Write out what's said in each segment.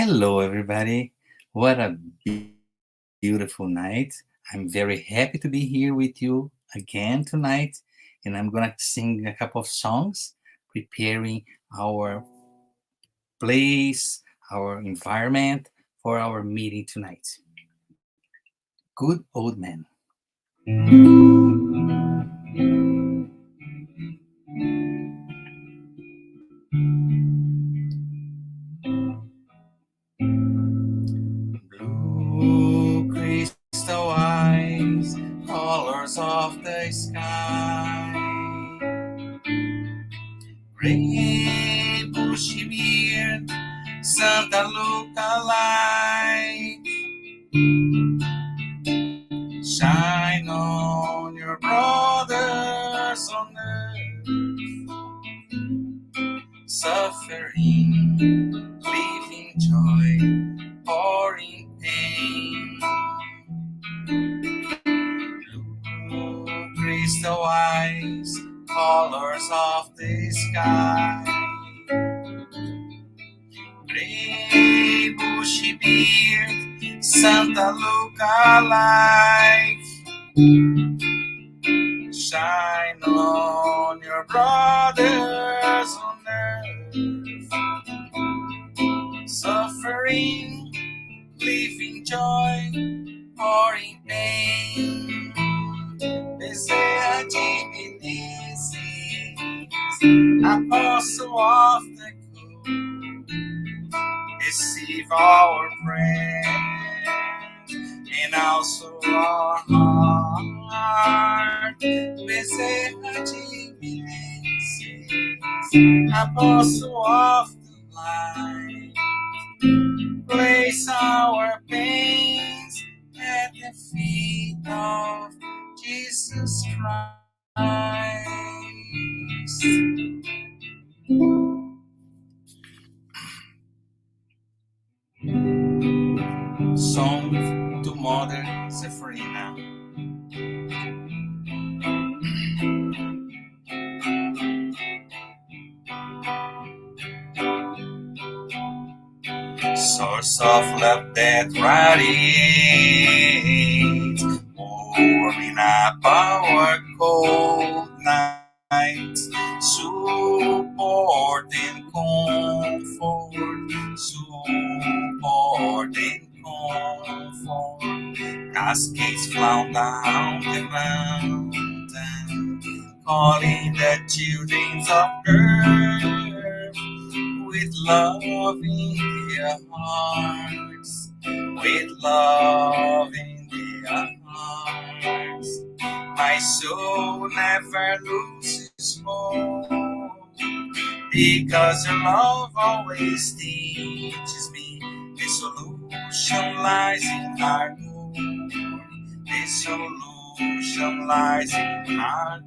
Hello, everybody. What a beautiful night. I'm very happy to be here with you again tonight, and I'm gonna sing a couple of songs, preparing our place, our environment for our meeting tonight. Good old man. Blue crystal eyes, colors of the sky. Gray bushy beard, Santa look-alike. Shine on your brothers on earth, suffering, living joy, pouring pain. Blue crystal eyes, colors of the sky. Gray bushy beard, Santa look-alike. Shine on your brothers on earth, suffering, living joy, pouring pain. Bezerra de Menezes, Apostle of the Good, receive our prayers and also our heart. Bezerra de Menezes, Apostle of the light, place our pains at the feet of Jesus Christ. Song to Mother Zephyrina. Source of love that radiates, warming up our cold nights, support and comfort, support and comfort. Cascades flow down the mountain, calling the children of earth with love in their hearts, with love in their hearts. My soul never loses hope, because your love always teaches me the solution lies in our door. The solution lies in our door.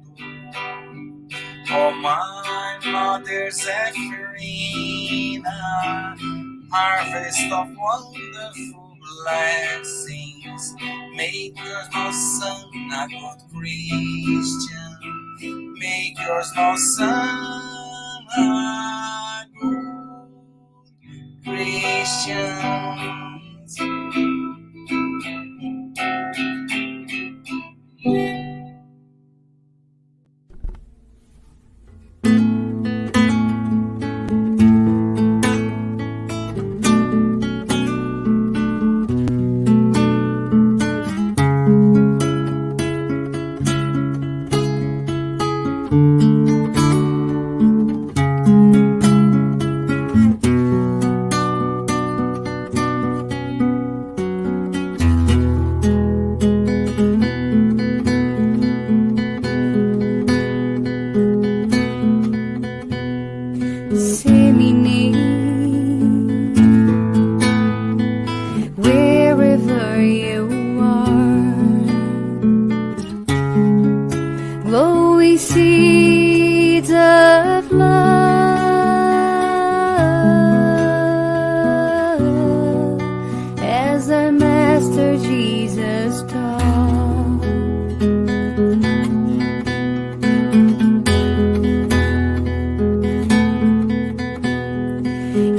Oh, my mother Zephyrina, harvest of wonderful blessings. Make yours no son a good Christian. Make yours no son a good Christian.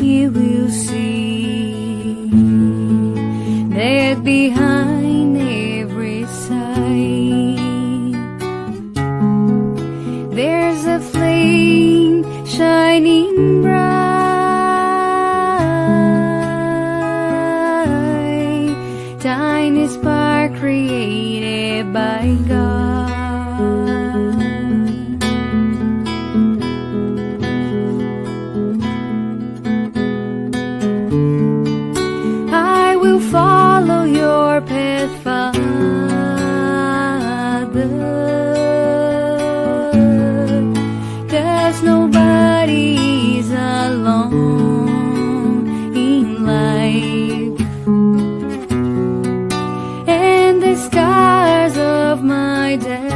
You will see by God. I will follow your path, Father, 'cause nobody's alone in life, and the stars of my destiny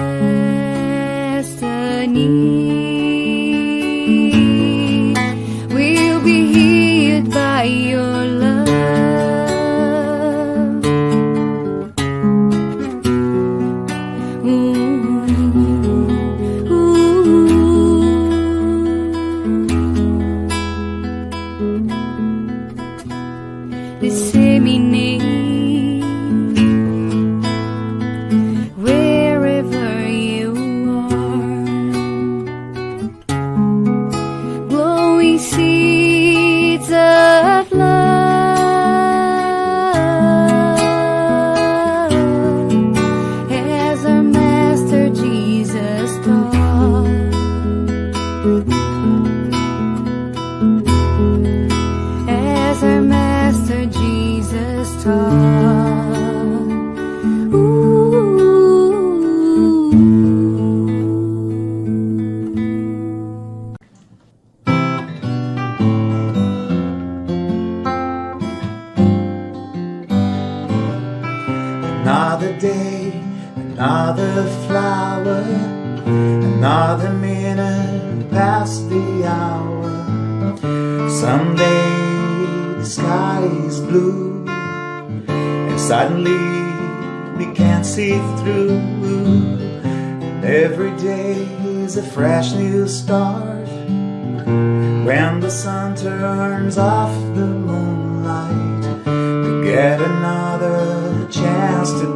will be hid by your love. Disseminate wherever you are, glowing seeds of love, as our Master Jesus taught. As our Master Jesus taught. Another day, another flower, another minute past the hour. Someday the sky is blue, and suddenly we can't see through. And every day is a fresh new start, when the sun turns off the moonlight. We get another chance to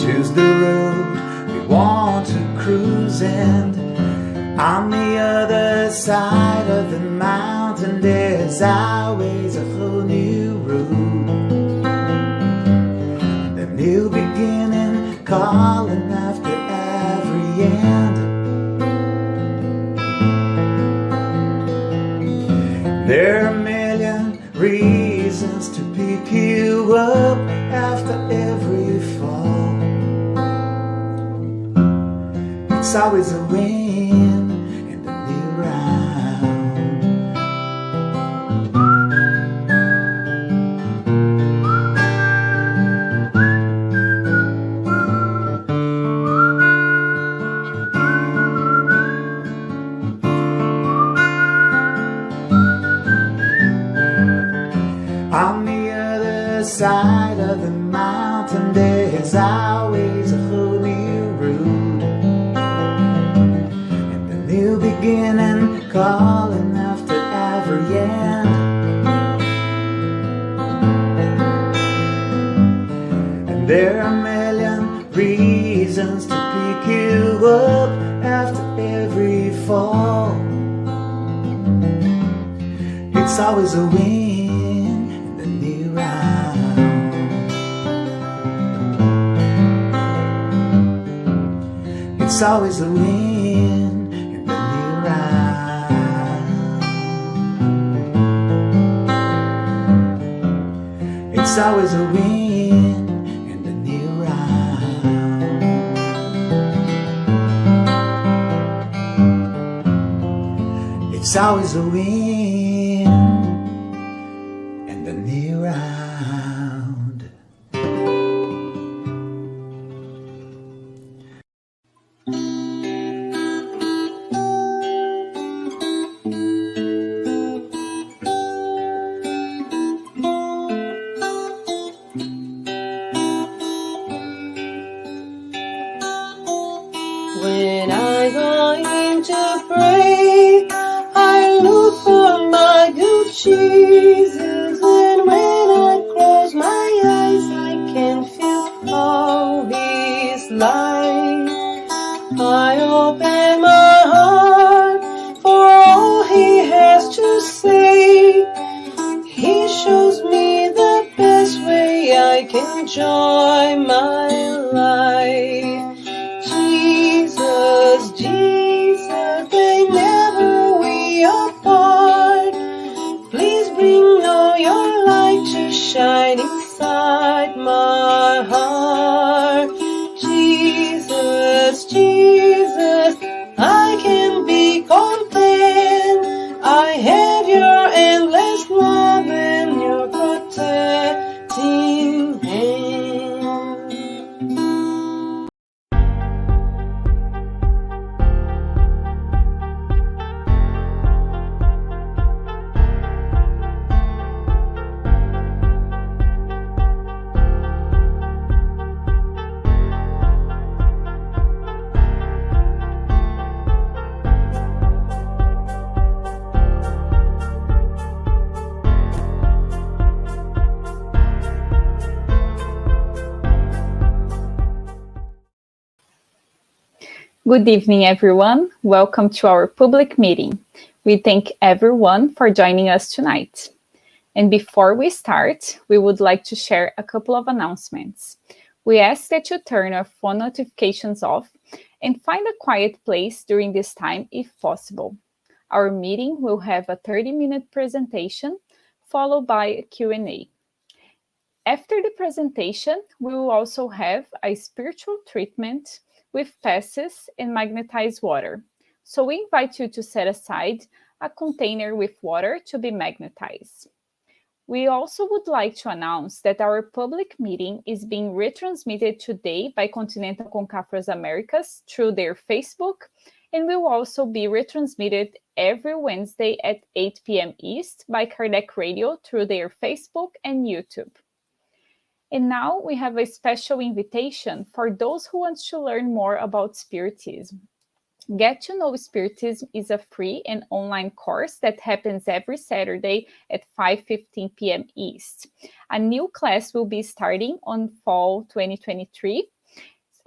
choose the road we want to cruise, and on the other side of the mountain there's always a whole new road, the new beginning calling after every end. There are a million reasons to pick you up after every fall. It's always a win in the new round. On the other side of the mountain there's always a whole new road, and the new beginning calling after every end. And there are a million reasons to pick you up after every fall. It's always a win. It's always a win in the new round. It's always a win in the new round. It's always a win in the new round. When I go in to pray, I look for my good Jesus, and when I close my eyes, I can feel all His light. I open my heart for all He has to say. He shows me the best way I can joy, my life. Jesus, Jesus, they never we apart. Please bring all your light to shine inside my heart. Jesus, Jesus, I can be content. I have your endless love and your protecting hand. Good evening, everyone. Welcome to our public meeting. We thank everyone for joining us tonight. And before we start, we would like to share a couple of announcements. We ask that you turn your phone notifications off and find a quiet place during this time if possible. Our meeting will have a 30-minute presentation followed by a Q&A. After the presentation, we will also have a spiritual treatment with passes and magnetized water. So we invite you to set aside a container with water to be magnetized. We also would like to announce that our public meeting is being retransmitted today by Continental Concafras Americas through their Facebook, and will also be retransmitted every Wednesday at 8 p.m. East by Kardec Radio through their Facebook and YouTube. And now we have a special invitation for those who want to learn more about Spiritism. Get to Know Spiritism is a free and online course that happens every Saturday at 5:15 p.m. East. A new class will be starting on fall 2023,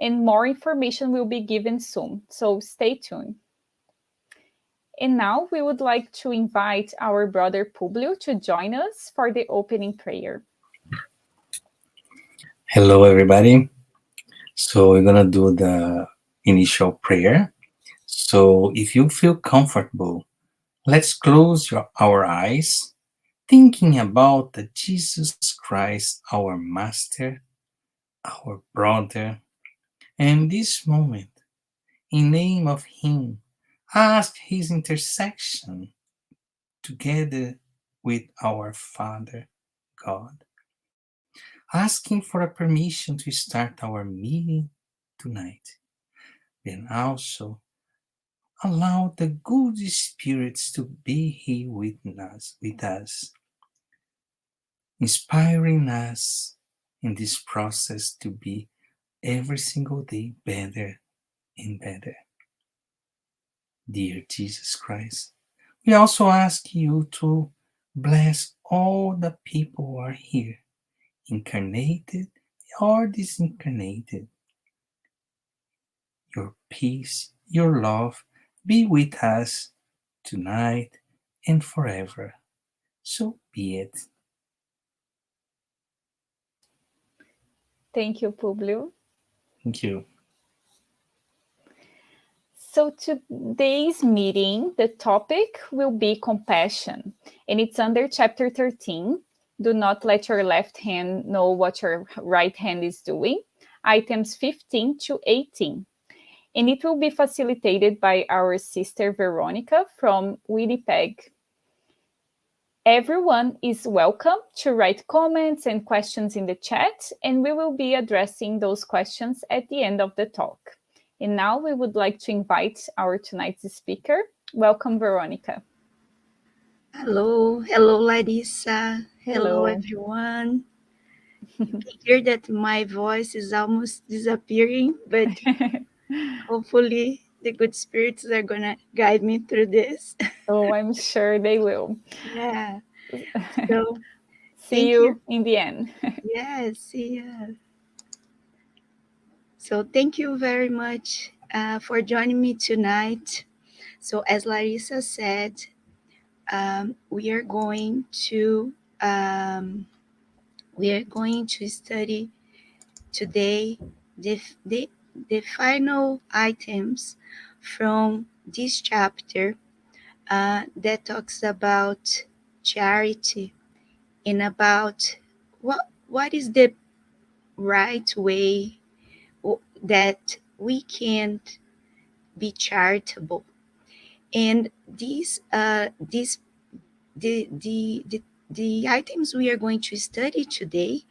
and more information will be given soon, so stay tuned. And now we would like to invite our brother Publio to join us for the opening prayer. Hello, everybody. So we're gonna do the initial prayer. So if you feel comfortable, let's close our eyes, thinking about the Jesus Christ, our Master, our brother, and this moment, in name of Him, ask His intercession together with our Father God, asking for a permission to start our meeting tonight. Then also allow the good spirits to be here with us, inspiring us in this process to be every single day better and better. Dear Jesus Christ, we also ask you to bless all the people who are here, incarnated or disincarnated. Your peace, your love be with us tonight and forever. So be it. Thank you, Publio. Thank you. So today's meeting, the topic will be compassion, and it's under chapter 13. Do not let your left hand know what your right hand is doing. Items 15 to 18. And it will be facilitated by our sister Veronica from Winnipeg. Everyone is welcome to write comments and questions in the chat, and we will be addressing those questions at the end of the talk. And now we would like to invite our tonight's speaker. Welcome, Veronica. Hello, Larissa. Hello, Hello. everyone. You can hear that my voice is almost disappearing, but hopefully the good spirits are gonna guide me through this. Oh, I'm sure they will. Yeah. So See thank you. you in the end. Yes, see ya. So thank you very much for joining me tonight. So as Larissa said, we are going to study today the, the, the final items from this chapter that talks about charity and about what is the right way that we can be charitable. And the, the, the, the items we are going to study today,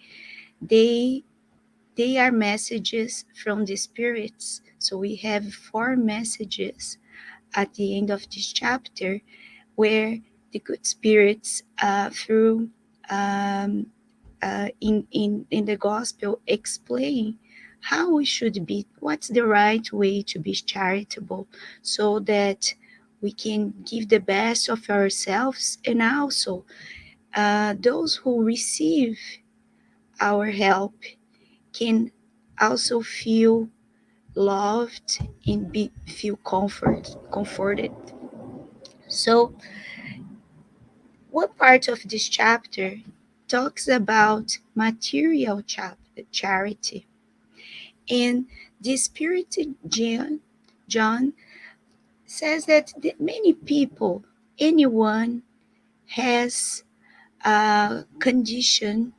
they they are messages from the spirits. So we have four messages at the end of this chapter where the good spirits, through um, in the gospel, explain how we should be, what's the right way to be charitable, so that we can give the best of ourselves, and also those who receive our help can also feel loved and feel comforted. So one part of this chapter talks about material charity, and the Spirit John says that many people, anyone, has a condition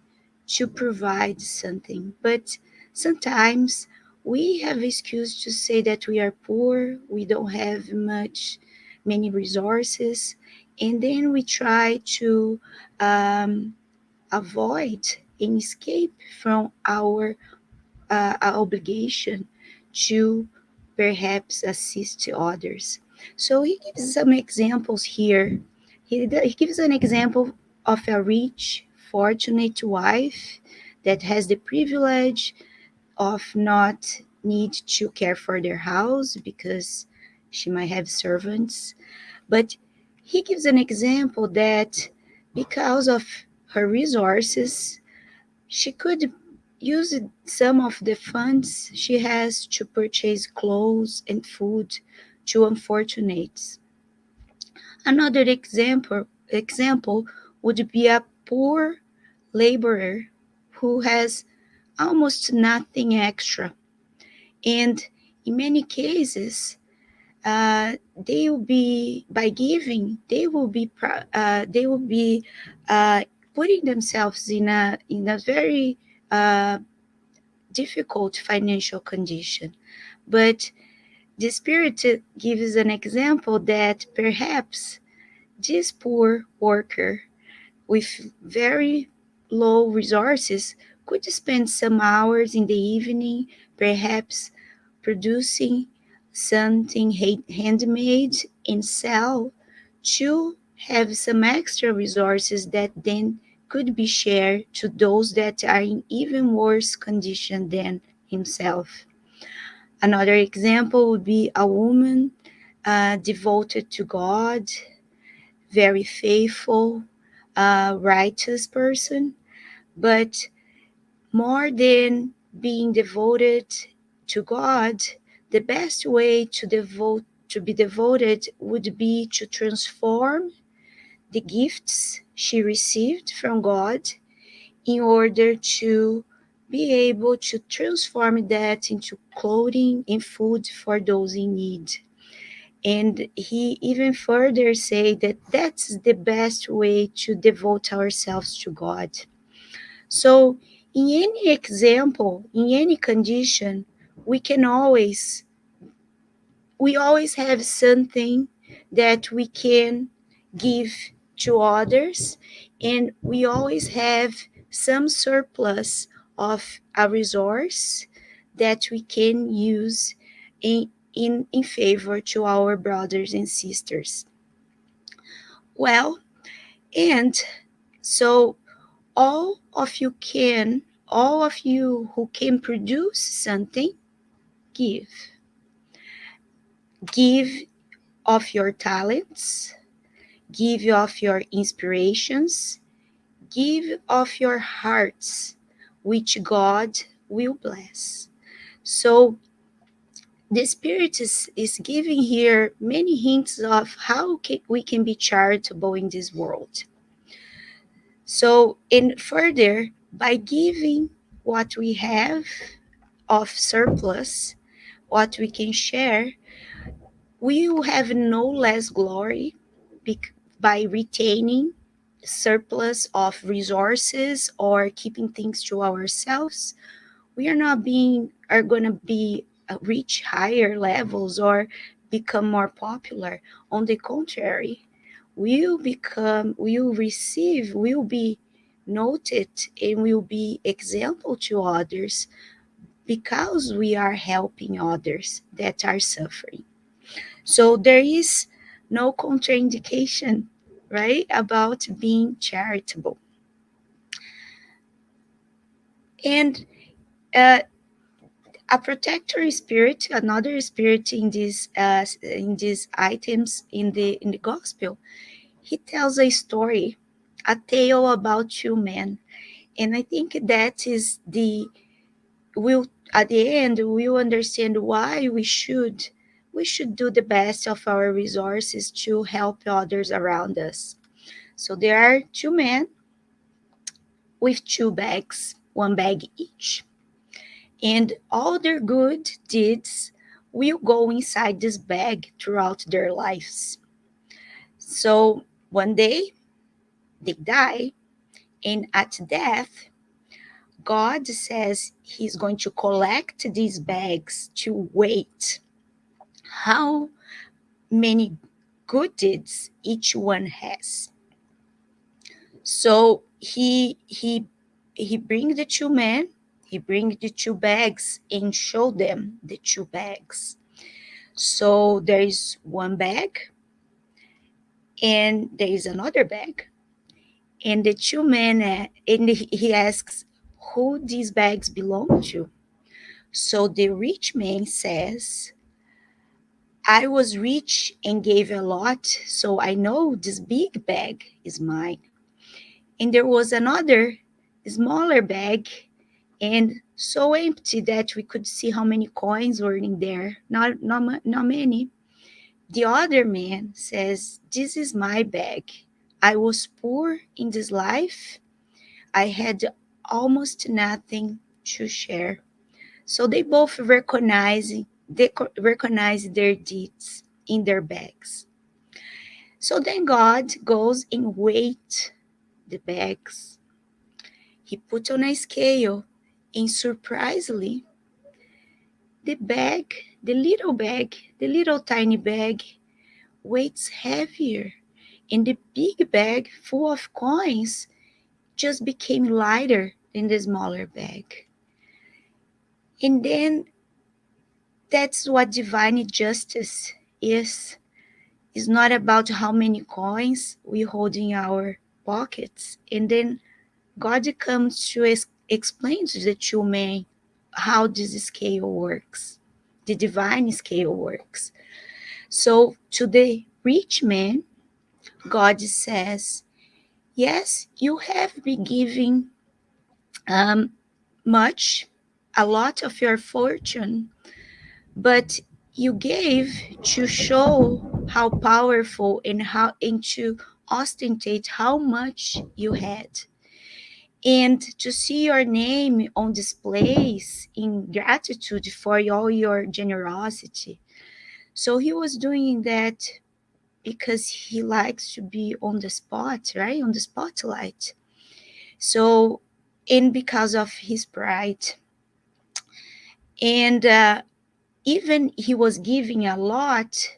to provide something, but sometimes we have excuse to say that we are poor, we don't have many resources, and then we try to um, avoid and escape from our obligation to perhaps assist to others. So he gives some examples here. He gives an example of a rich, fortunate wife that has the privilege of not need to care for their house because she might have servants. But he gives an example that because of her resources, she could use some of the funds she has to purchase clothes and food to unfortunates. Another example would be a poor laborer who has almost nothing extra, and in many cases, uh, they will be by giving they will be uh, putting themselves in a very uh, difficult financial condition. But the Spirit gives an example that perhaps this poor worker with very low resources could spend some hours in the evening, perhaps producing something handmade and sell, to have some extra resources that then could be shared to those that are in even worse condition than himself. Another example would be a woman devoted to God, very faithful, righteous person, but more than being devoted to God, the best way to be devoted would be to transform the gifts she received from God in order to be able to transform that into clothing and food for those in need. And he even further say that that's the best way to devote ourselves to God. So in any example, in any condition, we can always we always have something that we can give to others, and we always have some surplus of a resource that we can use in favor to our brothers and sisters. Well, and so all of you who can produce something, give. Give of your talents, give of your inspirations, give of your hearts, which God will bless. So the Spirit is giving here many hints of how we can be charitable in this world. So, and further, by giving what we have of surplus, what we can share, we will have no less glory by retaining surplus of resources or keeping things to ourselves. We are not being are going to be reach higher levels or become more popular. On the contrary, we'll receive, we'll be noted, and will be example to others because we are helping others that are suffering. So there is no contraindication, right, about being charitable. And uh, a protector spirit, another spirit in these items in the gospel, he tells a story, a tale about two men, and I think that is the will at the end we'll understand why we should do the best of our resources to help others around us. So there are two men with two bags, one bag each, and all their good deeds will go inside this bag throughout their lives. So one day they die, and at death, God says He's going to collect these bags to wait how many good deeds each one has. So he bring the two men, he bring the two bags and show them the two bags. So there is one bag and there is another bag. And the two men, and he asks who these bags belong to. So the rich man says, I was rich and gave a lot, so I know this big bag is mine. And there was another smaller bag and so empty that we could see how many coins were in there. Not many. The other man says, this is my bag. I was poor in this life. I had almost nothing to share. So they both recognize their deeds in their bags. So then God goes and weighs the bags. He put on a scale, and surprisingly, the bag, the little tiny bag, weighs heavier, and the big bag full of coins just became lighter than the smaller bag. And then that's what divine justice is. It's not about how many coins we hold in our pockets. And then God comes to explain to the two men how this scale works, the divine scale works. So to the rich man, God says, yes, you have been giving um, much, a lot of your fortune, but you gave to show how powerful and to ostentate how much you had, and to see your name on displays in gratitude for all your generosity. So he was doing that because he likes to be on the spot, right, on the spotlight. So, and because of his pride, and even he was giving a lot,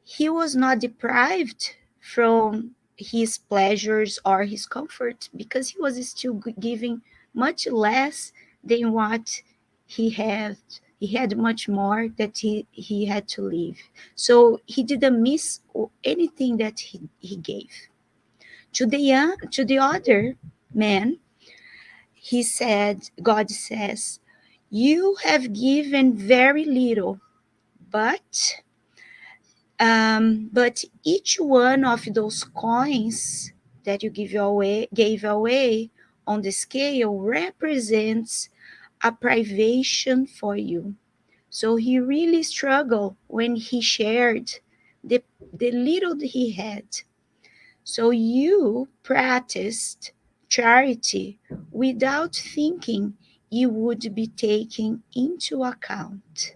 he was not deprived from his pleasures or his comfort because he was still giving much less than what he had. He had much more that he had to leave. So he didn't miss anything that he gave. To the other man, he said, God says, you have given very little, but each one of those coins that you gave away on the scale represents a privation for you. So he really struggled when he shared the, the little that he had. So you practiced charity without thinking it would be taken into account.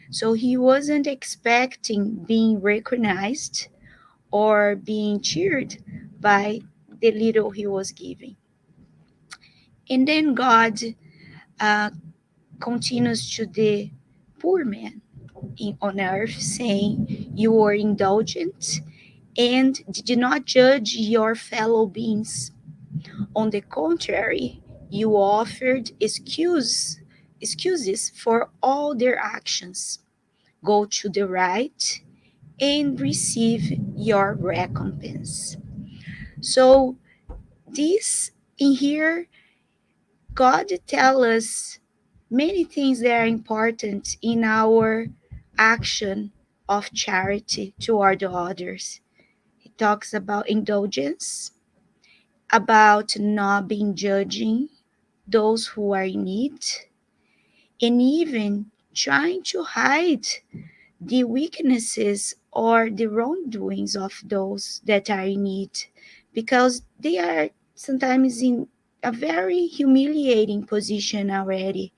So he wasn't expecting being recognized or being cheered by the little he was giving. And then God uh, continues to the poor man on earth, saying, "You were indulgent and did not judge your fellow beings. On the contrary, you offered excuses for all their actions. Go to the right and receive your recompense." So this in here, God tells us many things that are important in our action of charity toward others. He talks about indulgence, about not being judging those who are in need, and even trying to hide the weaknesses or the wrongdoings of those that are in need, because they are sometimes in a very humiliating position already,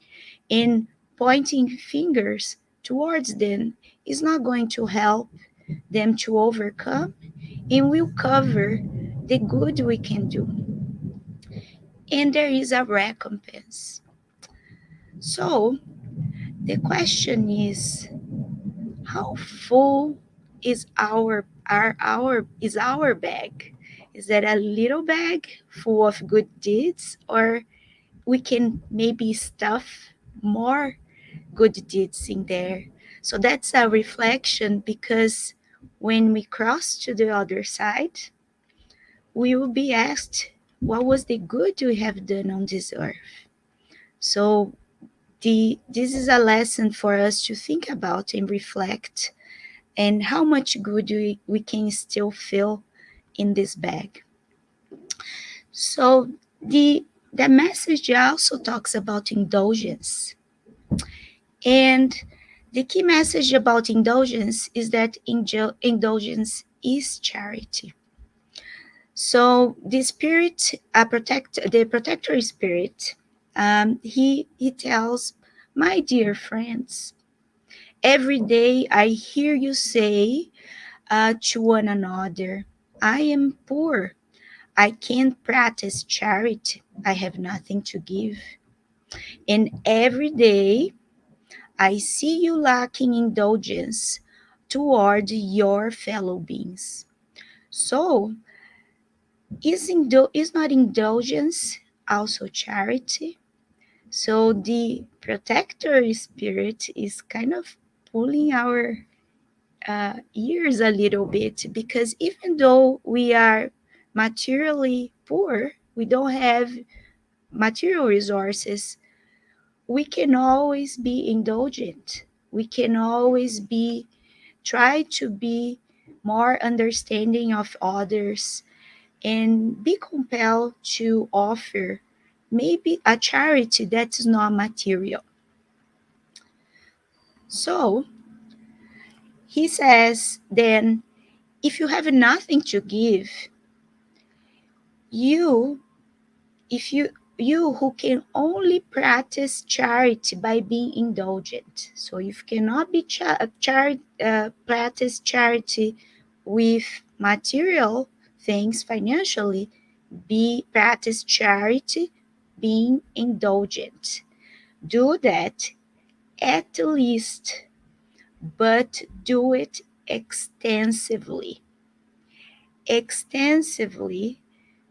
and pointing fingers towards them is not going to help them to overcome and will cover the good we can do. And there is a recompense. So the question is, how full is our bag? Is that a little bag full of good deeds, or we can maybe stuff more good deeds in there? So that's a reflection, because when we cross to the other side, we will be asked, what was the good we have done on this earth? So this is a lesson for us to think about and reflect, and how much good we can still feel in this bag. So the message also talks about indulgence. And the key message about indulgence is that indulgence is charity. So the spirit, the protector spirit, he tells, my dear friends, every day I hear you say to one another, I am poor. I can't practice charity. I have nothing to give. And every day I see you lacking indulgence toward your fellow beings. So, is not indulgence also charity? So, the protector spirit is kind of pulling our ears a little bit, because even though we are materially poor, we don't have material resources, we can always be indulgent. We can always be try to be more understanding of others, and be compelled to offer maybe a charity that is not material. So he says then, if you have nothing to give, you if you who can only practice charity by being indulgent. So if you cannot be practice charity with material things financially, be practice charity being indulgent. Do that at least, but do it extensively. Extensively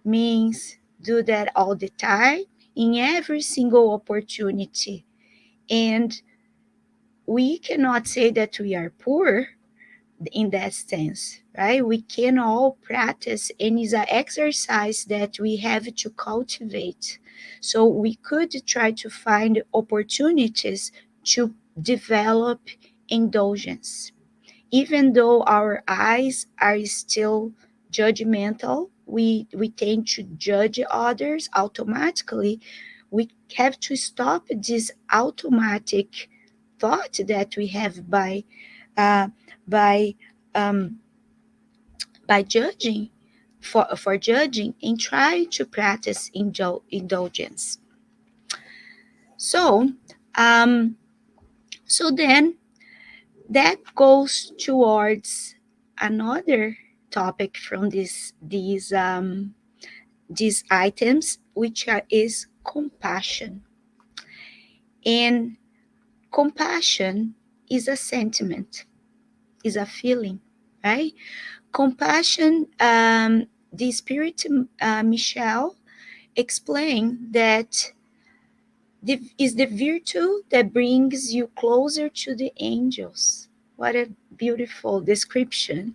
means do that all the time, in every single opportunity. And we cannot say that we are poor in that sense, right? We can all practice, and it's an exercise that we have to cultivate. So we could try to find opportunities to develop indulgence. Even though our eyes are still judgmental, we tend to judge others automatically. We have to stop this automatic thought that we have uh, by um, by judging, for judging, and try to practice indulgence. So, um, so then that goes towards another topic from these items, which is compassion. And compassion is a sentiment, is a feeling, right? Compassion, the spirit Michelle explained that is the virtue that brings you closer to the angels. What a beautiful description.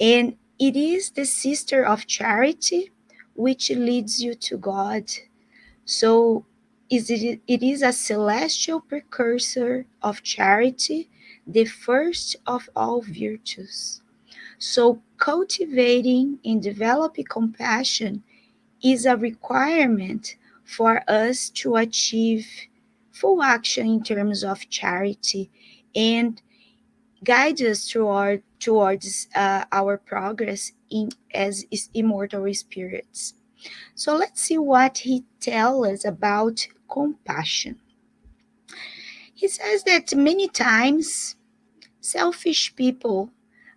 And it is the sister of charity which leads you to God. So it is a celestial precursor of charity, the first of all virtues. So cultivating and developing compassion is a requirement for us to achieve full action in terms of charity and guide us towards our progress as immortal spirits. So let's see what he tells us about compassion. He says that many times selfish people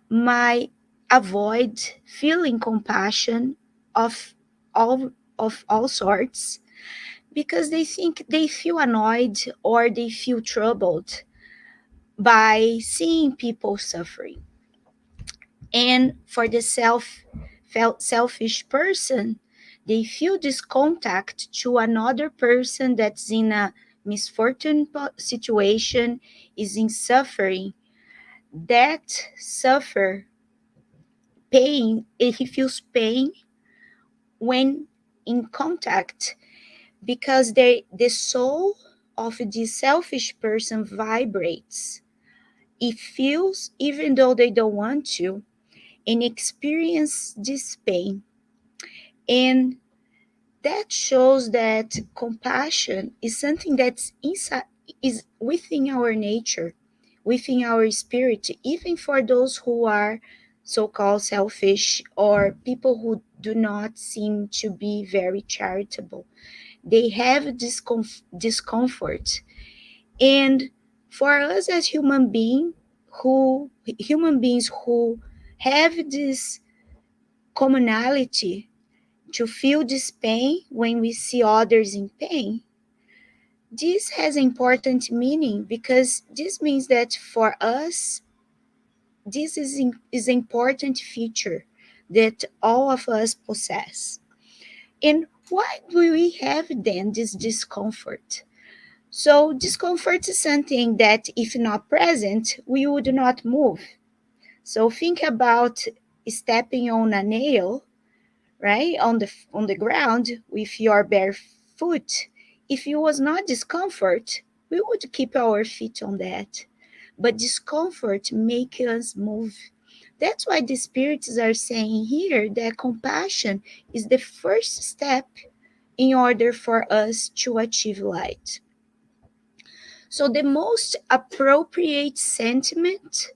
might avoid feeling compassion of all of all sorts because they think they feel annoyed or they feel troubled by seeing people suffering. And for the selfish person, they feel this contact to another person that's in a misfortune situation, is in suffering, that suffer pain, he feels pain when in contact, because the soul of the selfish person vibrates. It feels even though they don't want to, and experience this pain. And that shows that compassion is something that's inside, is within our nature, within our spirit, even for those who are so-called selfish or people who do not seem to be very charitable. They have this discomfort. And for us as human beings who have this commonality to feel this pain when we see others in pain, this has important meaning because this means that for us, this is an important feature that all of us possess. And why do we have then this discomfort? So discomfort is something that if not present, we would not move. So think about stepping on a nail, right, on the ground with your bare foot. If it was not discomfort, we would keep our feet on that. But discomfort makes us move. That's why the spirits are saying here that compassion is the first step in order for us to achieve light. So the most appropriate sentiment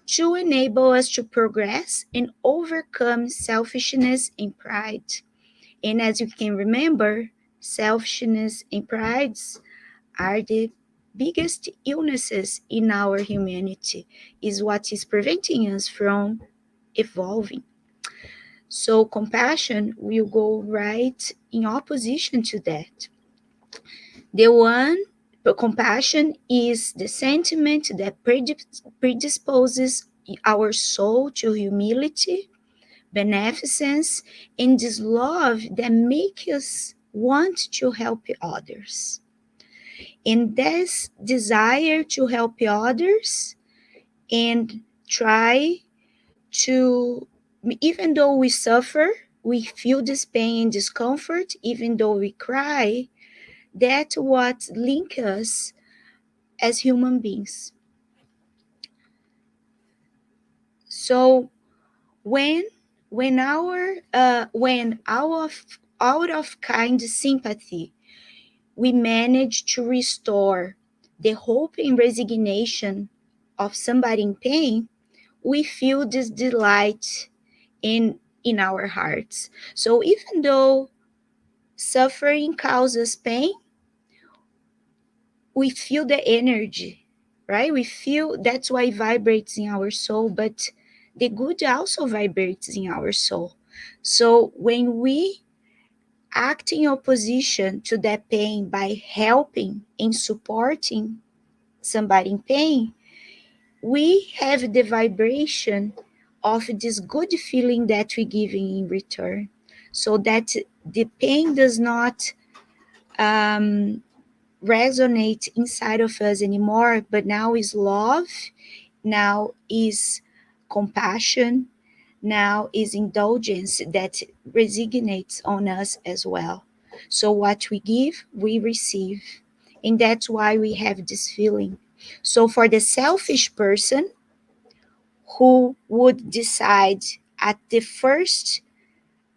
to enable us to progress and overcome selfishness and pride. And as you can remember, selfishness and pride are the biggest illnesses in our humanity, is what is preventing us from evolving. So compassion will go right in opposition to that. The one, but compassion is the sentiment that predisposes our soul to humility, beneficence, and this love that makes us want to help others. And this desire to help others and try to, even though we suffer, we feel this pain and discomfort, even though we cry, that's what links us as human beings. So when when out of kind sympathy we manage to restore the hope and resignation of somebody in pain, we feel this delight in our hearts. So even though suffering causes pain, we feel the energy, right? We feel, that's why it vibrates in our soul, but the good also vibrates in our soul. So when we act in opposition to that pain by helping and supporting somebody in pain, we have the vibration of this good feeling that we're giving in return, so that the pain does not um, resonate inside of us anymore, but now is love, now is compassion, now is indulgence that resignates on us as well. So what we give, we receive. And that's why we have this feeling. So for the selfish person who would decide at the first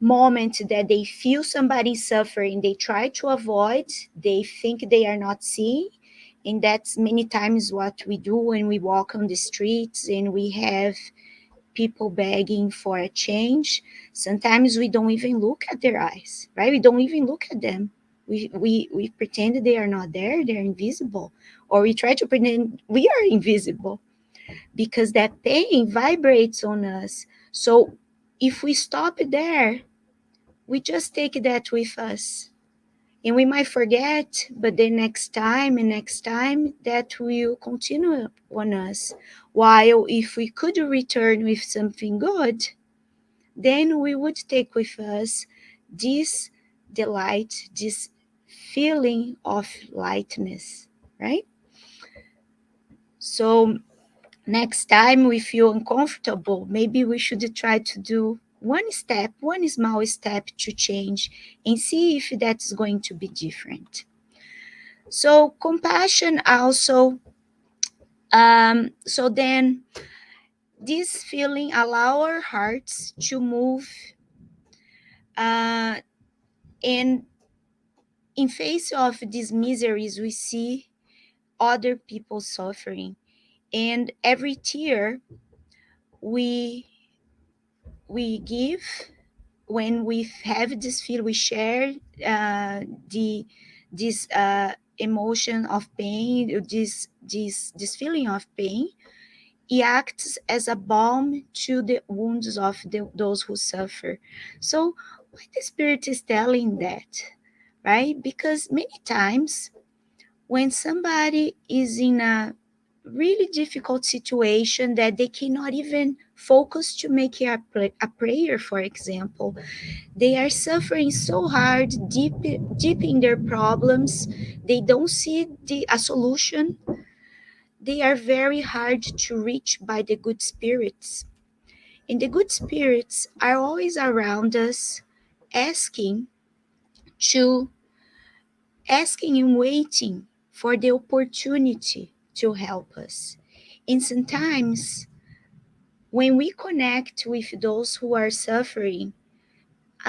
moment that they feel somebody suffering, they try to avoid, they think they are not seeing. And that's many times what we do when we walk on the streets and we have people begging for a change. Sometimes we don't even look at their eyes, right? We don't even look at them. We pretend that they are not there, they're invisible. Or we try to pretend we are invisible because that pain vibrates on us. So if we stop there, we just take that with us. And we might forget, but the next time and next time that will continue on us. While if we could return with something good, then we would take with us this delight, this feeling of lightness, right? So next time we feel uncomfortable, maybe we should try to do one step, one small step to change and see if that's going to be different. So compassion also, so then this feeling allow our hearts to move uh, and in face of these miseries we see other people suffering, and every tear we give, when we have this feel, we share the this emotion of pain, this feeling of pain. It acts as a balm to the wounds of those who suffer. So why the spirit is telling that, right? Because many times when somebody is in a really difficult situation that they cannot even focus to make a prayer, for example, they are suffering so hard, deep in their problems, they don't see a solution. They are very hard to reach by the good spirits. And the good spirits are always around us, asking to asking and waiting for the opportunity to help us. And sometimes when we connect with those who are suffering,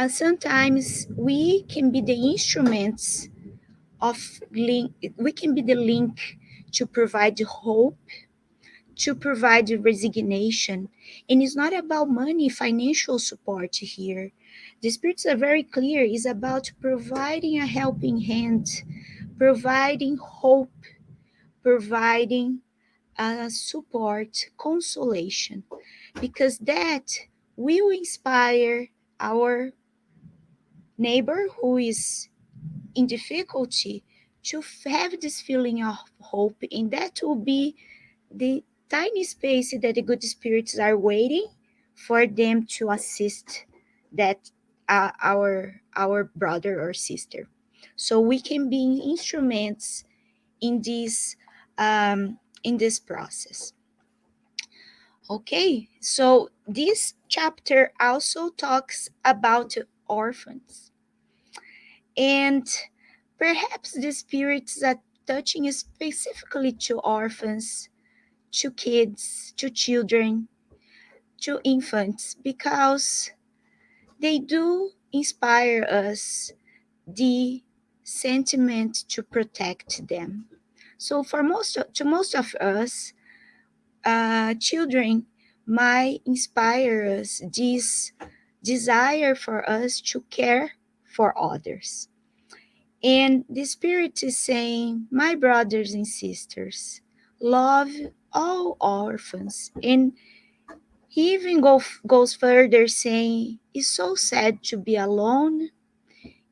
sometimes we can be the instruments of link, we can be the link to provide hope, to provide resignation. And it's not about money, financial support here. The spirits are very clear. It's about providing a helping hand, providing hope, providing support, consolation, because that will inspire our neighbor who is in difficulty to have this feeling of hope, and that will be the tiny space that the good spirits are waiting for them to assist that our brother or sister. So we can be instruments in this process. Okay, so this chapter also talks about orphans, and perhaps the spirits are touching specifically to orphans, to kids, to children, to infants, because they do inspire us the sentiment to protect them. So for most of us, children might inspire us this desire for us to care for others. And the Spirit is saying, my brothers and sisters, love all orphans. And he even goes further saying, it's so sad to be alone.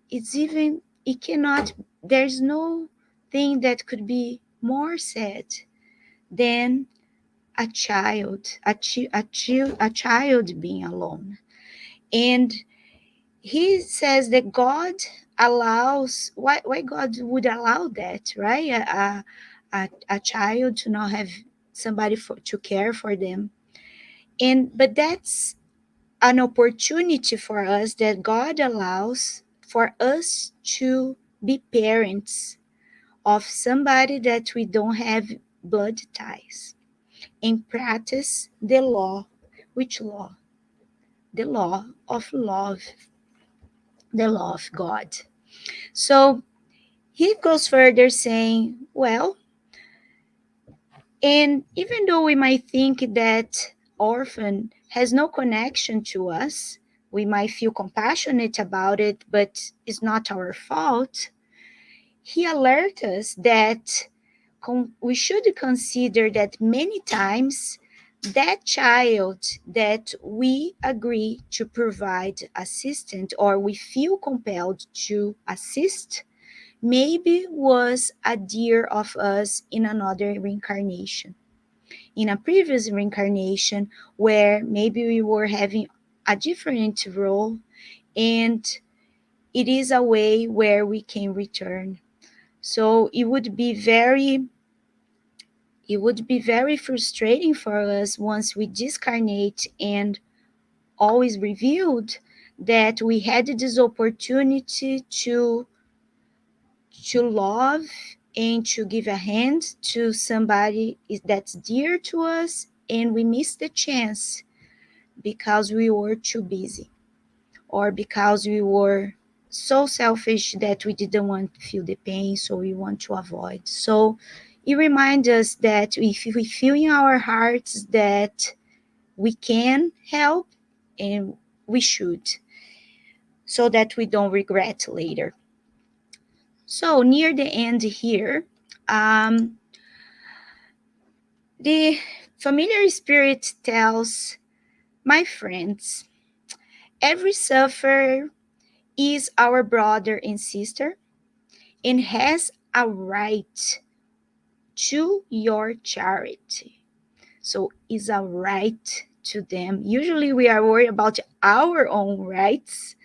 It cannot, there's no thing that could be more sad than a child being alone. And he says that God allows, why God would allow that, right? A child to not have somebody to care for them. But that's an opportunity for us that God allows for us to be parents of somebody that we don't have blood ties and practice the law. Which law? The law of love, the law of God. So he goes further saying, well, and even though we might think that orphan has no connection to us, we might feel compassionate about it, but it's not our fault. He alerts us that we should consider that many times that child that we agree to provide assistance or we feel compelled to assist maybe was a dear of us in another reincarnation, in a previous reincarnation where maybe we were having a different role, and it is a way where we can return. So it would be very frustrating for us once we discarnate and always revealed that we had this opportunity to love and to give a hand to somebody that's dear to us, and we missed the chance because we were too busy or because we were so selfish that we didn't want to feel the pain, so we want to avoid. So it reminds us that if we feel in our hearts that we can help, and we should, so that we don't regret later. So near the end here, um, the familiar spirit tells my friends, every sufferer is our brother and sister and has a right to your charity. So it's a right to them. Usually we are worried about our own rights,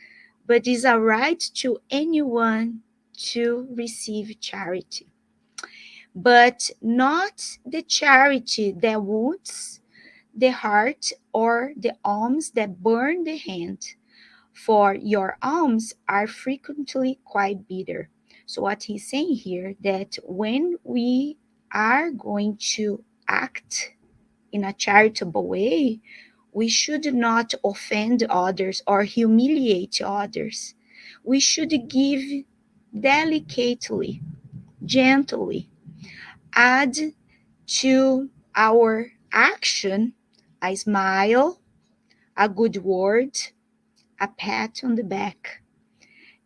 but it's a right to anyone to receive charity. But not the charity that wounds the heart or the alms that burn the hand, for your alms are frequently quite bitter. So what he's saying here, that when we are going to act in a charitable way, we should not offend others or humiliate others. We should give delicately, gently, add to our action a smile, a good word, a pat on the back,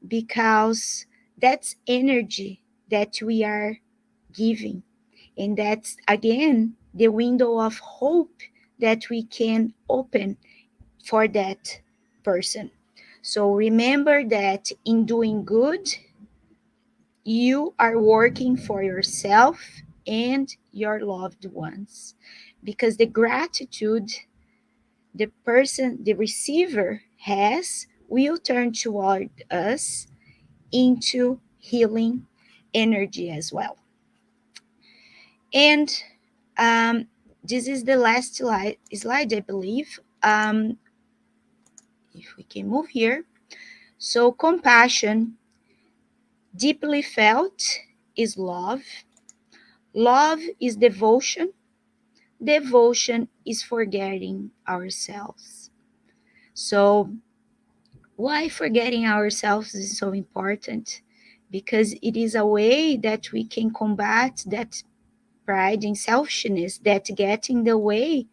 because that's energy that we are giving. And that's, again, the window of hope that we can open for that person. So remember that in doing good, you are working for yourself and your loved ones, because the gratitude the person, the receiver has, will turn toward us into healing energy as well. And this is the last slide, I believe. If we can move here. So compassion, deeply felt, is love. Love is devotion. Devotion is forgetting ourselves. So why forgetting ourselves is so important? Because it is a way that we can combat that pride and selfishness that get in the way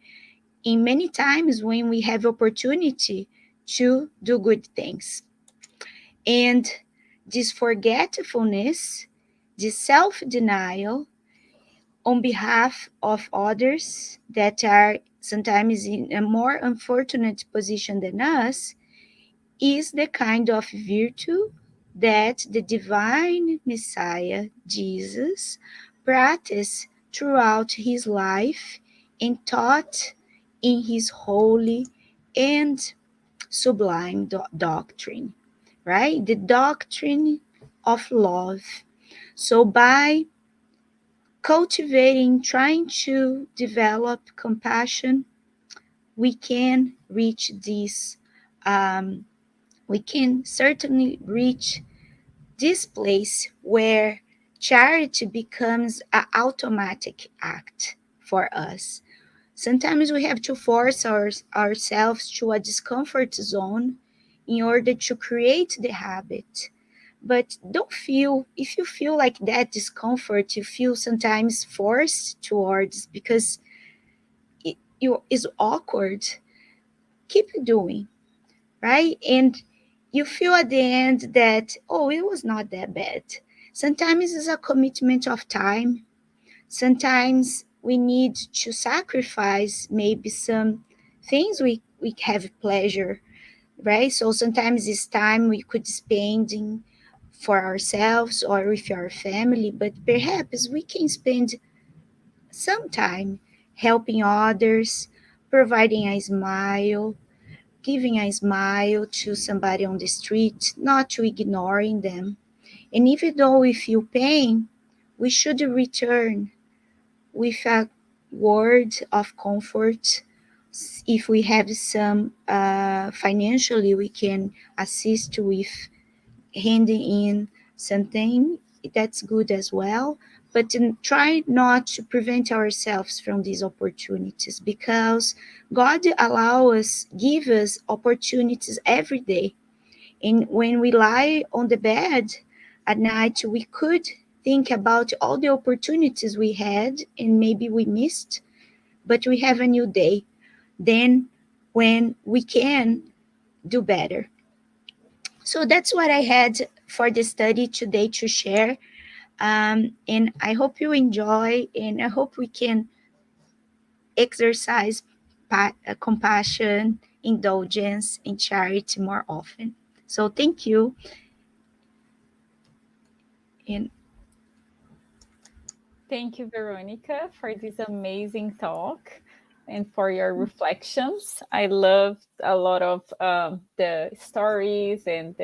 in many times when we have opportunity to do good things. And this forgetfulness, this self denial on behalf of others that are sometimes in a more unfortunate position than us, is the kind of virtue that the divine Messiah, Jesus, practiced throughout his life and taught in his holy and sublime doctrine, right? The doctrine of love. So, by cultivating, trying to develop compassion, we can reach this. Um, we can certainly reach this place where charity becomes an automatic act for us. Sometimes we have to force ourselves to a discomfort zone in order to create the habit. But don't feel, if you feel like that discomfort, you feel sometimes forced towards because is awkward, keep doing, right? And you feel at the end that, oh, it was not that bad. Sometimes it's a commitment of time. Sometimes we need to sacrifice maybe some things we have pleasure, right? So sometimes it's time we could spend for ourselves or with our family, but perhaps we can spend some time helping others, providing a smile, giving a smile to somebody on the street, not to ignoring them. And even though we feel pain, we should return with a word of comfort. If we have some financially, we can assist with handing in something. That's good as well. But try not to prevent ourselves from these opportunities, because God give us opportunities every day. And when we lie on the bed at night, we could think about all the opportunities we had and maybe we missed, but we have a new day. Then when we can do better. So that's what I had for the study today to share. And I hope you enjoy, and I hope we can exercise compassion, indulgence, and charity more often. So thank you. And Thank you, Veronica, for this amazing talk and for your reflections. I loved a lot of the stories and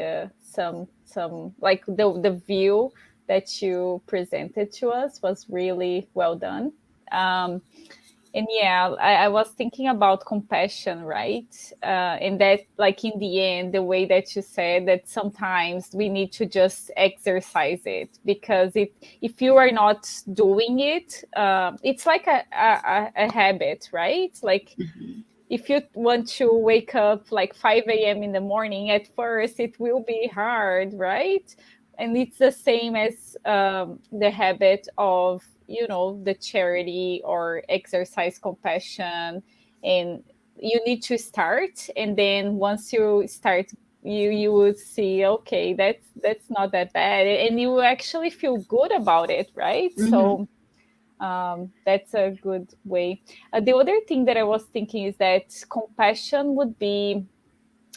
some like the view that you presented to us was really well done. Um, and yeah, I was thinking about compassion, right? And that, like, in the end, the way that you said that sometimes we need to just exercise it, because if you are not doing it, it's like a habit, right? Like, mhm, if you want to wake up like 5 a.m. in the morning, at first it will be hard, right? And it's the same as the habit of, the charity or exercise compassion. And you need to start. And then once you start, you would see, okay, that's not that bad. And you actually feel good about it, right? mhm. So that's a good way. The other thing that I was thinking is that compassion would be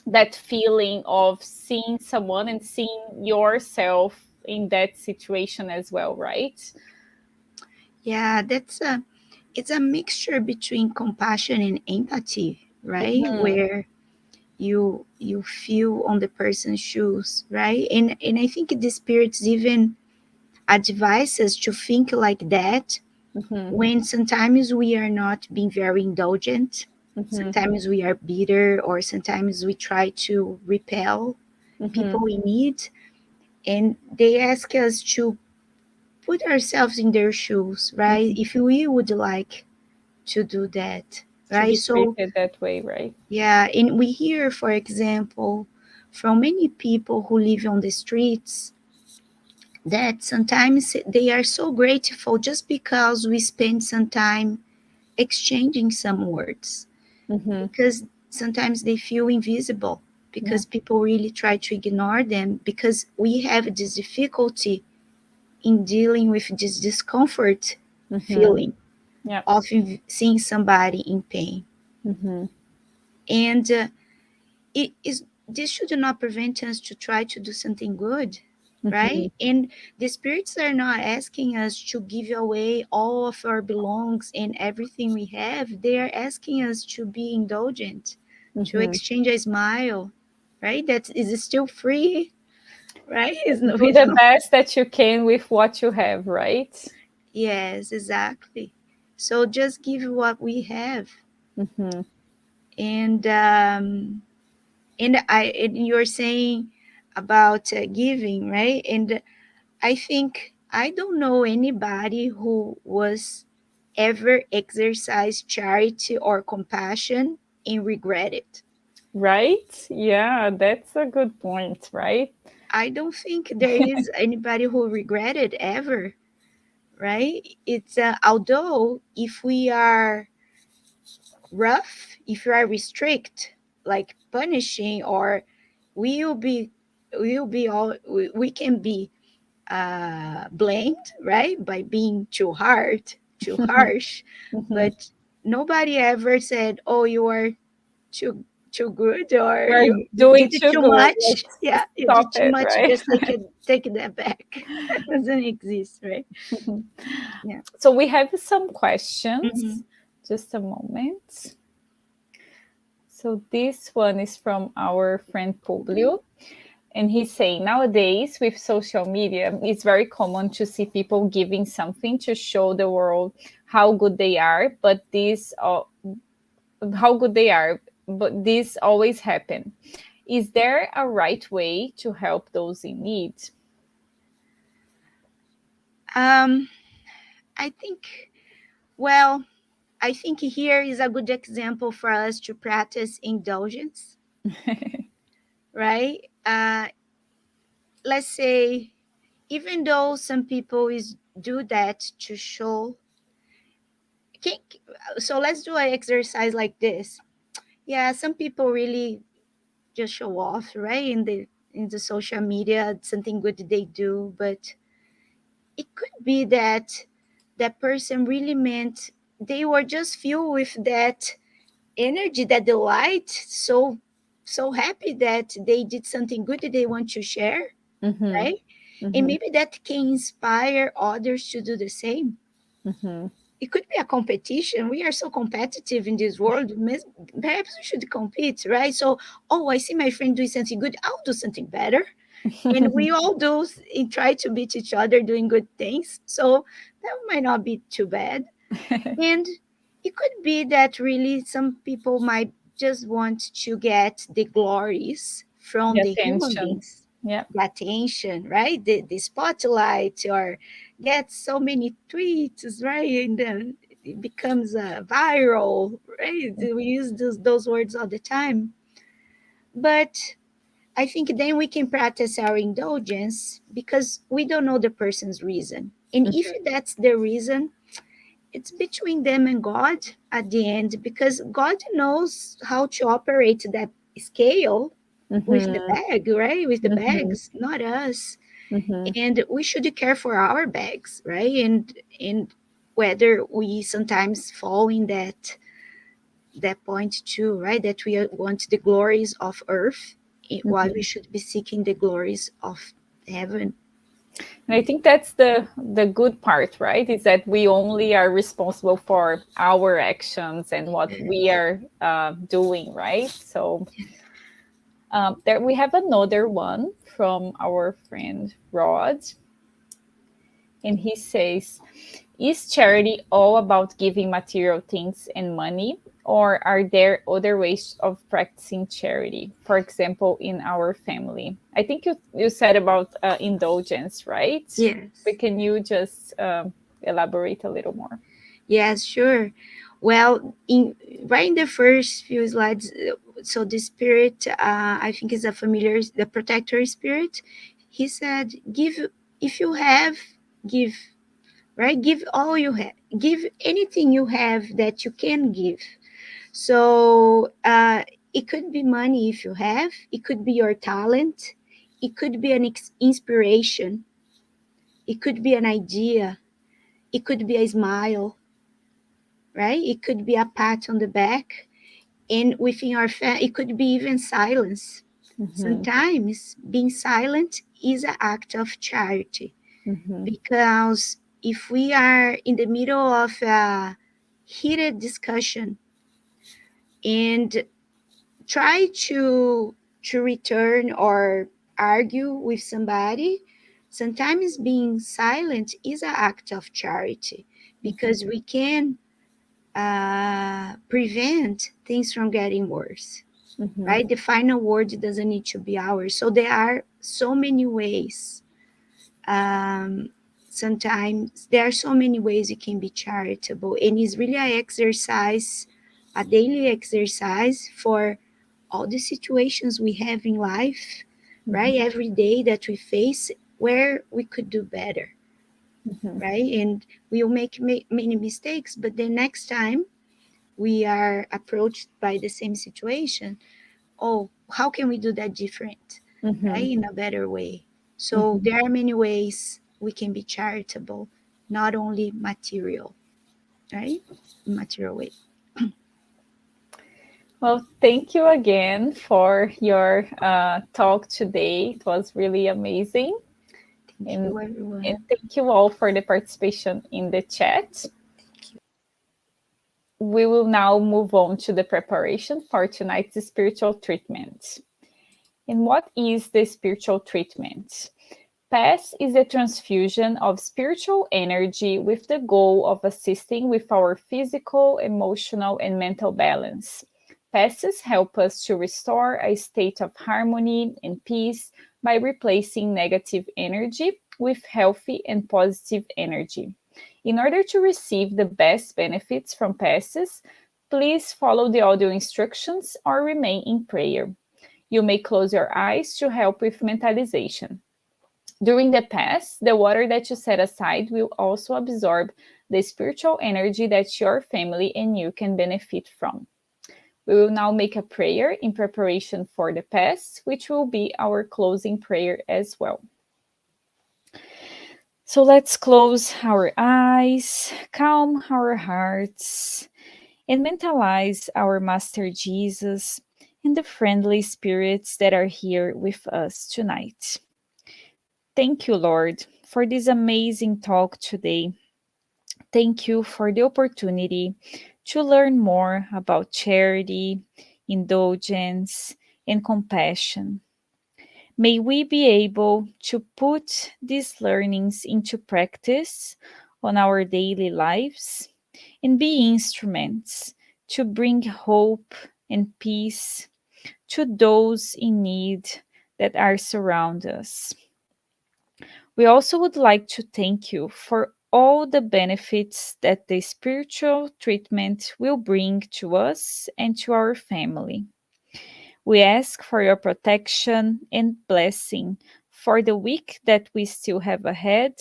that feeling of seeing someone and seeing yourself in that situation as well, right? Yeah, it's a mixture between compassion and empathy, right? Mhm, Where you feel on the person's shoes, right? And I think the spirits even advise us to think like that mhm, when sometimes we are not being very indulgent, mhm, sometimes we are bitter, or sometimes we try to repel people mhm, we need, and they ask us to put ourselves in their shoes, right? mhm. If we would like to do that, To right? be So treated that way, right? yeah, and we hear, for example, from many people who live on the streets that sometimes they are so grateful just because we spend some time exchanging some words, Mhm, because sometimes they feel invisible. Yeah. because people really try to ignore them because we have this difficulty in dealing with this discomfort Mm-hmm. feeling Yeah. of seeing somebody in pain. Mm-hmm. And it is this should not prevent us to try to do something good, Mm-hmm. right? And the spirits are not asking us to give away all of our belongs and everything we have. They are asking us to be indulgent, to Mm-hmm. exchange a smile, right? That is still free, right? It's no, Do we the don't. best that you can with what you have, right? Yes, exactly. So just give what we have. Mm-hmm. And and you're saying about giving, right? And I think I don't know anybody who was ever exercised charity or compassion and regret it. Right? Yeah, that's a good point, right? I don't think there is anybody who regretted ever, right? It's although if we are rough, if you are restrict, like punishing, or we'll be we'll be all we can be blamed, right, by being too hard, too harsh. Mm-hmm. But nobody ever said, "Oh, you are too good," or We're "You doing did it too too good. much." Let's Yeah, you stop did too it, much. right? Just take that back. Doesn't exist, right? Yeah. So we have some Hmm. questions. Just a moment. So this one is from our friend Publio. And he's saying nowadays with social media, it's very common to see people giving something to show the world how good they are, but how good they are, but this always happen. Is there a right way to help those in need? Um, I think. Well, I think here is a good example for us to practice indulgence, right? Let's say, even though some people is do that to show, can, so let's do an exercise like this. Yeah, some people really just show off, right? In the social media, something good they do, but it could be that that person really meant they were just filled with that energy, that delight, so happy that they did something good that they want to share, Mm-hmm. right? And Mm-hmm. maybe that can inspire others to do the same. Mm-hmm. It could be a competition. We are so competitive in this world. Perhaps we should compete, right? So, oh, I see my friend doing something good, I'll do something better. And we all do and try to beat each other doing good things. So that might not be too bad. And it could be that really some people might just want to get the glories from The the human attention. beings, Yeah. the attention, right? The spotlight, or get so many tweets, right? And then it becomes viral, right? We use those words all the time. But I think then we can practice our indulgence because we don't know the person's reason. And if that's the reason, it's between them and God at the end, because God knows how to operate that scale with the Mm-hmm. bag, right? With the Mm-hmm. bags, not us. Mm-hmm. And we should care for our bags, right? And whether we sometimes fall in that point too, right? That we want the glories of earth while we should be seeking the glories of heaven. And I think that's the good part, right? Is that we only are responsible for our actions and what we Yes. are doing, right? So there we have another one from our friend Rod, and he says, "Is charity all about giving material things and money, or are there other ways of practicing charity? For example, in our family." I think you said about indulgence, right? But Yes. can you just elaborate a little more? Yes, sure. Well, in right in the first few slides, so the spirit, I think is a familiar, the protector spirit. He said, "Give if you have, give." Right, give all you have, give anything you have that you can give. So It could be money if you have, it could be your talent, it could be an inspiration, it could be an idea, it could be a smile, right? It could be a pat on the back. And within our family, it could be even silence. Sometimes being silent is an act of charity, because if we are in the middle of a heated discussion and try to return or argue with somebody, sometimes being silent is an act of charity, because we can prevent things from getting worse. Right? The final word doesn't need to be ours. So there are so many ways. Sometimes there are so many ways you can be charitable, and it's really an exercise, a daily exercise for all the situations we have in life, right? Every day that we face, where we could do better, right? And we'll make many mistakes, but the next time we are approached by the same situation, oh, how can we do that different, right? In a better way. So there are many ways we can be charitable, not only material, right? Material way. Well, thank you again for your talk today. It was really amazing. Thank you, everyone. And thank you all for the participation in the chat. We will now move on to the preparation for tonight's spiritual treatment. And what is the spiritual treatment? PASS is a transfusion of spiritual energy with the goal of assisting with our physical, emotional, and mental balance. PASSes help us to restore a state of harmony and peace by replacing negative energy with healthy and positive energy. In order to receive the best benefits from PASSes, please follow the audio instructions or remain in prayer. You may close your eyes to help with mentalization. During the PASS, the water that you set aside will also absorb the spiritual energy that your family and you can benefit from. We will now make a prayer in preparation for the PASS, which will be our closing prayer as well. So let's close our eyes, calm our hearts, and mentalize our Master Jesus and the friendly spirits that are here with us tonight. Thank you, Lord, for this amazing talk today. Thank you for the opportunity to learn more about charity, indulgence, and compassion. May we be able to put these learnings into practice on our daily lives and be instruments to bring hope and peace to those in need that are surround us. We also would like to thank you for all the benefits that the spiritual treatment will bring to us and to our family. We ask for your protection and blessing for the week that we still have ahead,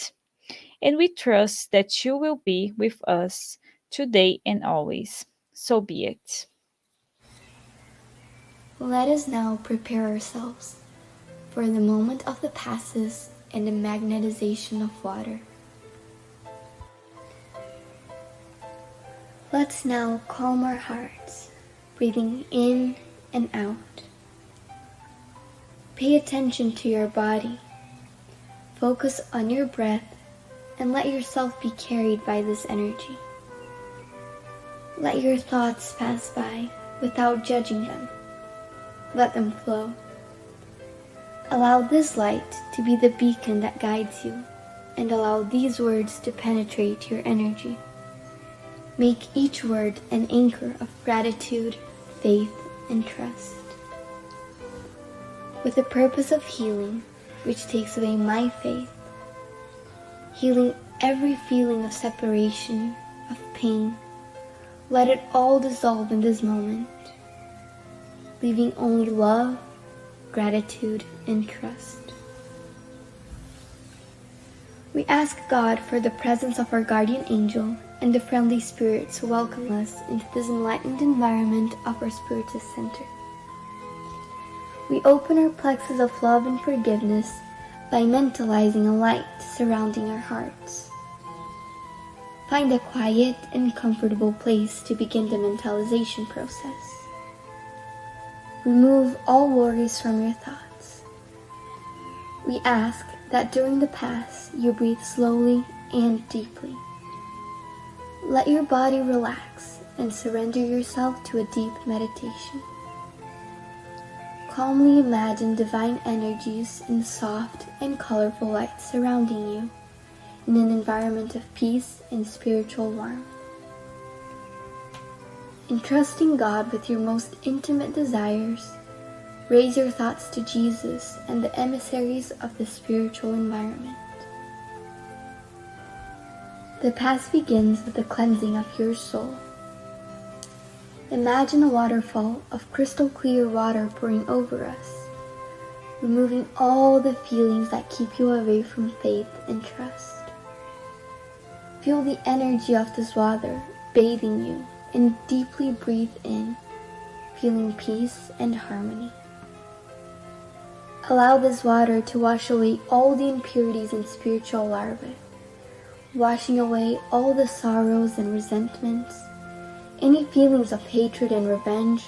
and we trust that you will be with us today and always. So be it. Let us now prepare ourselves for the moment of the passes and the magnetization of water. Let's now calm our hearts, breathing in and out. Pay attention to your body. Focus on your breath and let yourself be carried by this energy. Let your thoughts pass by without judging them. Let them flow. Allow this light to be the beacon that guides you, and allow these words to penetrate your energy. Make each word an anchor of gratitude, faith, and trust. With the purpose of healing, which takes away my faith, healing every feeling of separation, of pain, let it all dissolve in this moment, leaving only love, gratitude, and trust. We ask God for the presence of our guardian angel and the friendly spirits who welcome us into this enlightened environment of our Spiritist Center. We open our plexus of love and forgiveness by mentalizing a light surrounding our hearts. Find a quiet and comfortable place to begin the mentalization process. Remove all worries from your thoughts. We ask that during the pass you breathe slowly and deeply. Let your body relax and surrender yourself to a deep meditation. Calmly imagine divine energies in soft and colorful light surrounding you in an environment of peace and spiritual warmth. Entrusting God with your most intimate desires, raise your thoughts to Jesus and the emissaries of the spiritual environment. The Pass begins with the cleansing of your soul. Imagine a waterfall of crystal clear water pouring over us, removing all the feelings that keep you away from faith and trust. Feel the energy of this water bathing you and deeply breathe in, feeling peace and harmony. Allow this water to wash away all the impurities and spiritual larvae, washing away all the sorrows and resentments, any feelings of hatred and revenge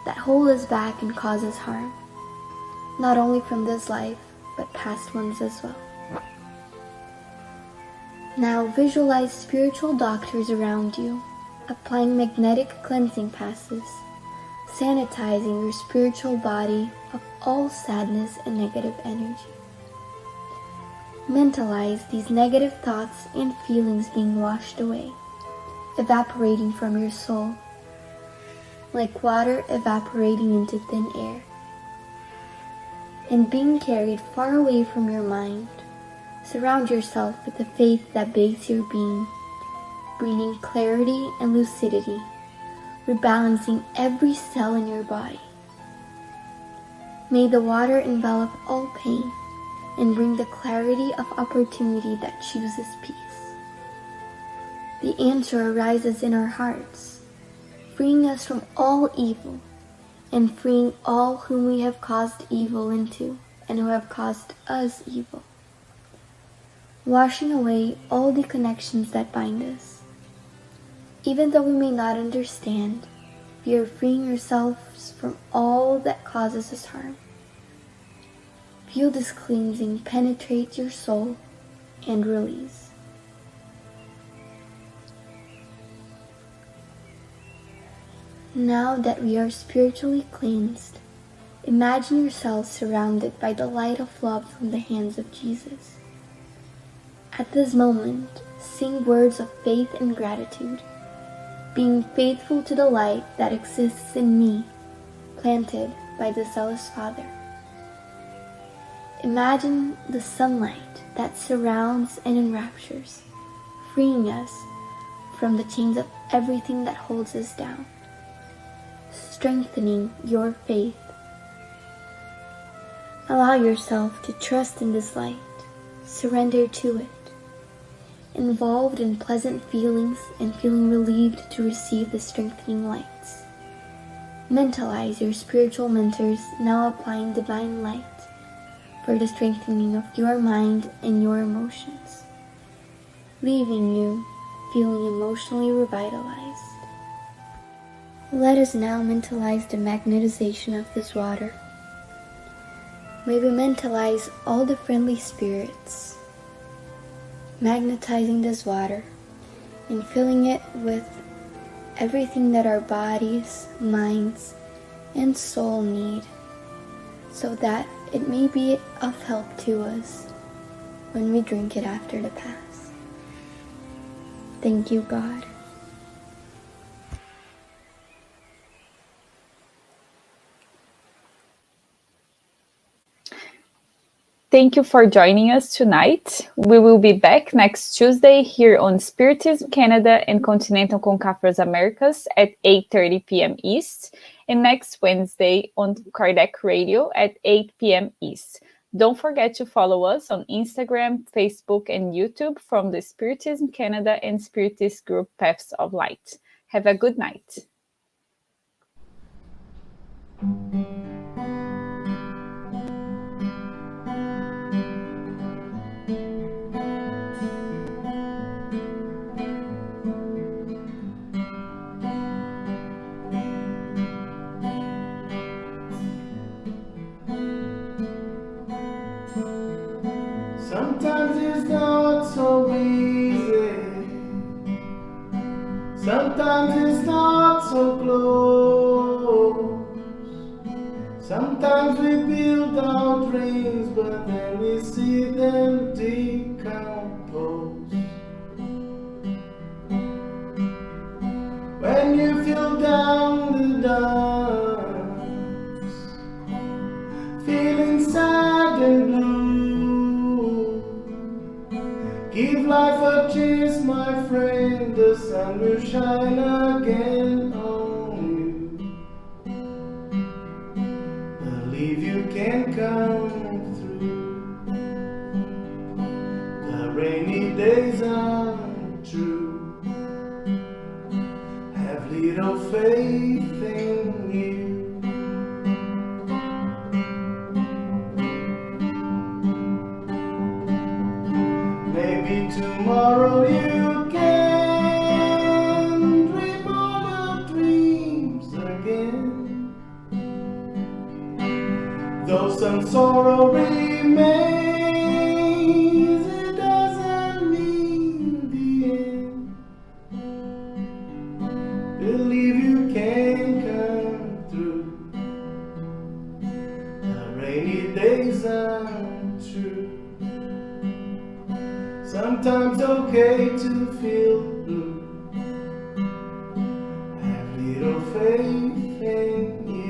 that hold us back and cause us harm, not only from this life, but past ones as well. Now visualize spiritual doctors around you, applying magnetic cleansing passes, sanitizing your spiritual body of all sadness and negative energy. Mentalize these negative thoughts and feelings being washed away, evaporating from your soul, like water evaporating into thin air, and being carried far away from your mind. Surround yourself with the faith that bathes your being, bringing clarity and lucidity, rebalancing every cell in your body. May the water envelop all pain and bring the clarity of opportunity that chooses peace. The answer arises in our hearts, freeing us from all evil and freeing all whom we have caused evil into and who have caused us evil. Washing away all the connections that bind us. Even though we may not understand, we are freeing ourselves from all that causes us harm. Feel this cleansing penetrate your soul and release. Now that we are spiritually cleansed, imagine yourself surrounded by the light of love from the hands of Jesus. At this moment, sing words of faith and gratitude, being faithful to the light that exists in me, planted by the zealous Father. Imagine the sunlight that surrounds and enraptures, freeing us from the chains of everything that holds us down, strengthening your faith. Allow yourself to trust in this light, surrender to it, involved in pleasant feelings and feeling relieved to receive the strengthening lights. Mentalize your spiritual mentors now applying divine light for the strengthening of your mind and your emotions, leaving you feeling emotionally revitalized. Let us now mentalize the magnetization of this water. May we mentalize all the friendly spirits, magnetizing this water and filling it with everything that our bodies, minds, and soul need, so that it may be of help to us when we drink it after the Pass. Thank you, God. Thank you for joining us tonight. We will be back next Tuesday here on Spiritism Canada and Continental Concafras Americas at 8:30 p.m. East, and next Wednesday on Kardec Radio at 8 p.m. East. Don't forget to follow us on Instagram, Facebook, and YouTube from the Spiritism Canada and Spiritist group Paths of Light. Have a good night. it's not so close. Sometimes we build our dreams, but then we see them decompose. When you feel down the dumps, feeling sad and blue, give life a chance, my friend, the sun will shine again on you. Believe you can come through. The rainy days are true. Have little faith in you. Maybe tomorrow you can dream all your dreams again. Though some sorrow remains, it doesn't mean the end. Believe you can come through. The rainy days are true. Sometimes okay to feel blue. Have little faith in you.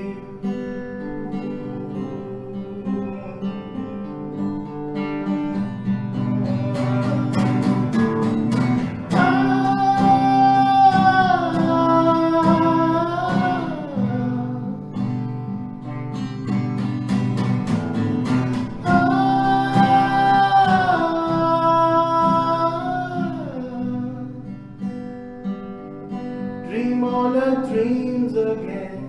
Dream all the dreams again.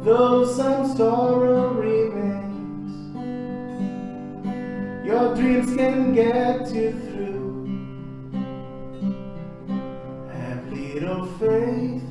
Though some sorrow remains, your dreams can get you through. Have little faith